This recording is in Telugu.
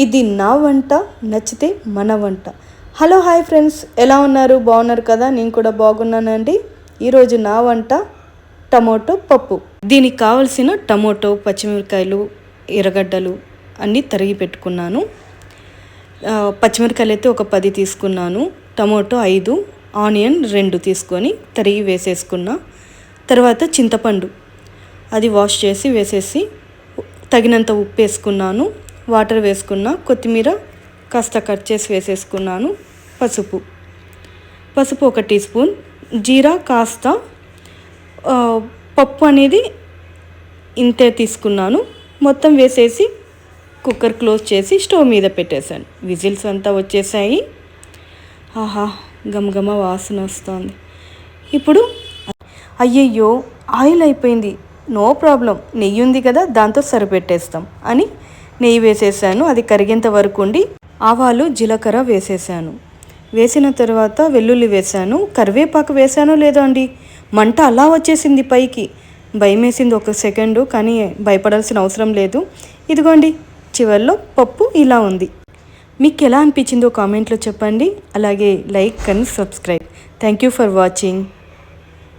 ఇది నా వంట, నచ్చితే మన వంట. హలో హాయ్ ఫ్రెండ్స్, ఎలా ఉన్నారు? బాగున్నారు కదా? నేను కూడా బాగున్నానండి. ఈరోజు నా వంట టమోటో పప్పు. దీనికి కావలసిన టమోటో, పచ్చిమిరకాయలు, ఎర్రగడ్డలు అన్నీ తరిగి పెట్టుకున్నాను. పచ్చిమిరకాయలు అయితే ఒక 10 తీసుకున్నాను, టమోటో 5, ఆనియన్ 2 తీసుకొని తరిగి వేసేసుకున్నా. తర్వాత చింతపండు అది వాష్ చేసి వేసేసి తగినంత ఉప్పు వేసుకున్నాను, వాటర్ వేసుకున్నా, కొత్తిమీర కాస్త కట్ చేసి వేసేసుకున్నాను, పసుపు 1 టీ స్పూన్, జీరా కాస్త, పప్పు అనేది ఇంతే తీసుకున్నాను. మొత్తం వేసేసి కుక్కర్ క్లోజ్ చేసి స్టవ్ మీద పెట్టేశాను. విజిల్స్ అంతా వచ్చేసాయి. ఆహా, గమగమ వాసన వస్తుంది. ఇప్పుడు అయ్యయ్యో ఆయిల్ అయిపోయింది, నో ప్రాబ్లం, నెయ్యి ఉంది కదా దాంతో సరిపెట్టేస్తాం అని నెయ్యి వేసేసాను. అది కరిగేంత వరకు ఉండి ఆవాలు, జీలకర్ర వేసేసాను. వేసిన తర్వాత వెల్లుల్లి వేసాను. కరివేపాకు వేసానో లేదో అండి, మంట అలా వచ్చేసింది పైకి. భయం వేసింది 1 సెకండు, కానీ భయపడాల్సిన అవసరం లేదు. ఇదిగోండి, చివరిలో పప్పు ఇలా ఉంది. మీకు ఎలా అనిపించిందో కామెంట్లో చెప్పండి. అలాగే like and subscribe. Thank you for watching.